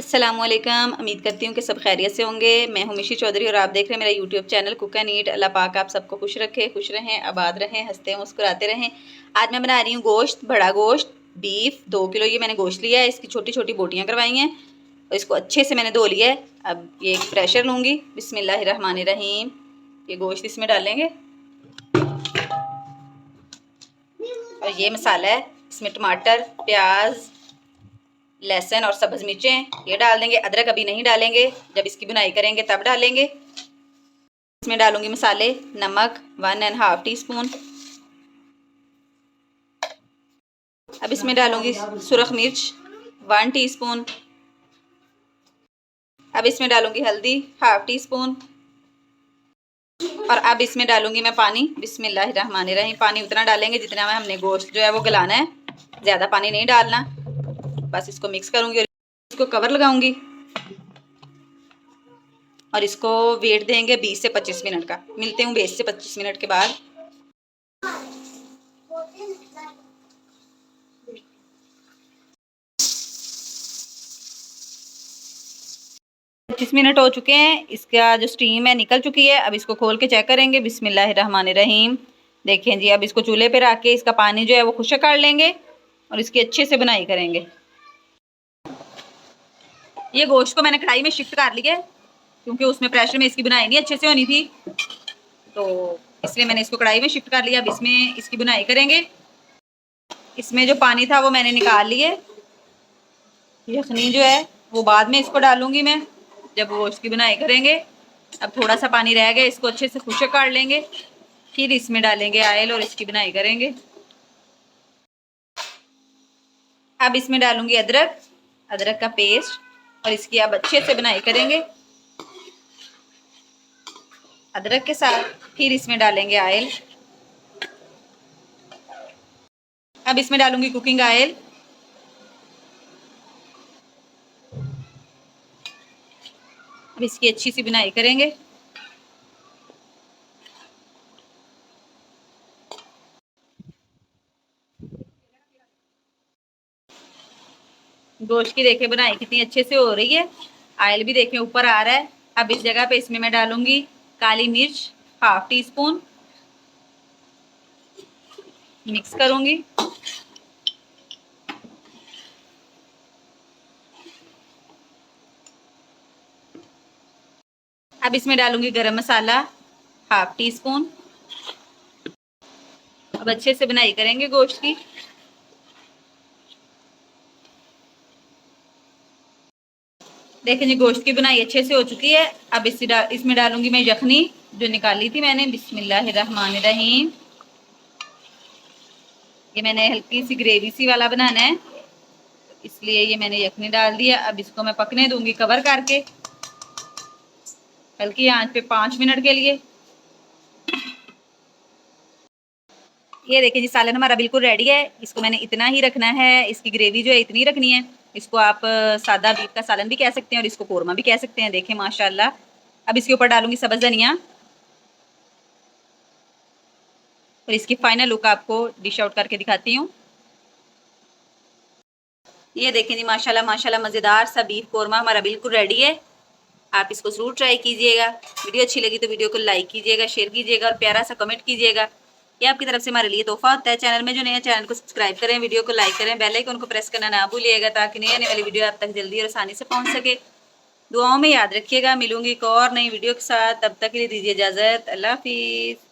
अस्सलामुअलैकुम। उम्मीद करती हूँ कि सब खैरियत से होंगे। मैं हूँ मिशी चौधरी और आप देख रहे हैं मेरा YouTube channel Cook and Eat. Allah पाक आप सबको खुश रखे, खुश रहें, आबाद रहें, हंसते मुस्कुराते रहें। आज मैं बना रही हूँ गोश्त, बड़ा गोश्त, बीफ 2 किलो ये मैंने गोश्त लिया है। इसकी छोटी छोटी बोटियाँ करवाई हैं और इसको अच्छे से मैंने धो लिया है। अब ये एक प्रेशर लूँगी। बिस्मिल्लाहिर्रहमानिर्रहीम। ये गोश्त इसमें डालेंगे और ये मसाला है। इसमें टमाटर, प्याज, लहसुन और सब्ज़ मिर्चें ये डाल देंगे। अदरक अभी नहीं डालेंगे, जब इसकी बुनाई करेंगे तब डालेंगे। इसमें डालूंगी मसाले, नमक 1½ टीस्पून। अब इसमें डालूंगी सुरख मिर्च 1 टीस्पून। अब इसमें डालूंगी हल्दी ½ टीस्पून और अब इसमें डालूंगी मैं पानी। बिस्मिल्लाहिर्रहमानिर्रहीम। पानी उतना डालेंगे जितना में हमने गोश्त जो है वो गलाना है, ज़्यादा पानी नहीं डालना। बस इसको मिक्स करूंगी और इसको कवर लगाऊंगी और इसको वेट देंगे 20 से 25 मिनट का। मिलते हूँ 20 से 25 मिनट के बाद। 25 मिनट हो चुके हैं। इसका जो स्टीम है निकल चुकी है। अब इसको खोल के चेक करेंगे। बिस्मिल्लाहिर्रहमानिर्रहीम। देखें जी, अब इसको चूल्हे पे रख के इसका पानी जो है वो खुश्क कर लेंगे और इसकी अच्छे से बुनाई करेंगे। ये गोश्त को मैंने कढ़ाई में शिफ्ट कर लिया है क्योंकि उसमें प्रेशर में इसकी बुनाई नहीं अच्छे से होनी थी, तो इसलिए मैंने इसको कढ़ाई में शिफ्ट कर लिया। अब इसमें इसकी बुनाई करेंगे। इसमें जो पानी था वो मैंने निकाल लिए। यखनी जो है वो बाद में इसको डालूंगी मैं जब गोश्त की बुनाई करेंगे। अब थोड़ा सा पानी रह गया, इसको अच्छे से खुश्क कर लेंगे, फिर इसमें डालेंगे ऑयल और इसकी बुनाई करेंगे। अब इसमें डालूंगी अदरक का पेस्ट और इसकी अब अच्छे से बुनाई करेंगे अदरक के साथ। फिर इसमें डालेंगे ऑयल। अब इसमें डालूंगी कुकिंग ऑयल। अब इसकी अच्छी सी बुनाई करेंगे। गोश्त की देखें बुनाई कितनी अच्छे से हो रही है, ऑयल भी देखें ऊपर आ रहा है। अब इस जगह पे इसमें मैं डालूंगी काली मिर्च ½ टीस्पून। मिक्स करूंगी। अब इसमें डालूंगी गरम मसाला ½ टीस्पून। अब अच्छे से बुनाई करेंगे गोश्त की। देखें जी, गोश्त की बुनाई अच्छे से हो चुकी है। अब इसमें डालूंगी मैं यखनी जो निकाली थी मैंने। बिस्मिल्लाहिर्रहमानिर्रहीम। ये मैंने हल्की सी ग्रेवी सी वाला बनाना है, इसलिए ये मैंने यखनी डाल दिया। अब इसको मैं पकने दूंगी कवर करके हल्की आंच पे 5 मिनट के लिए। ये देखिए जी, सालन हमारा बिल्कुल रेडी है। इसको मैंने इतना ही रखना है, इसकी ग्रेवी जो है इतनी रखनी है। इसको आप सादा बीफ का सालन भी कह सकते हैं और इसको कोरमा भी कह सकते हैं। देखें माशाल्लाह। अब इसके ऊपर डालूंगी सब्ज़ धनिया और इसकी फाइनल लुक आपको डिश आउट करके दिखाती हूँ। ये देखें जी, माशाल्लाह माशाल्लाह मज़ेदार सा बीफ कोरमा हमारा बिल्कुल रेडी है। आप इसको ज़रूर ट्राई कीजिएगा। वीडियो अच्छी लगी तो वीडियो को लाइक कीजिएगा, शेयर कीजिएगा और प्यारा सा कमेंट कीजिएगा। ये आपकी तरफ से हमारे लिए तोहफा होता है। चैनल में जो नया चैनल को सब्सक्राइब करें, वीडियो को लाइक करें, बेल आइकन को प्रेस करना ना भूलिएगा ताकि नई आने वाली वीडियो आप तक जल्दी और आसानी से पहुंच सके। दुआओं में याद रखिएगा। मिलूंगी एक और नई वीडियो के साथ, तब तक के लिए दीजिए इजाज़त। अल्लाह हाफिज़।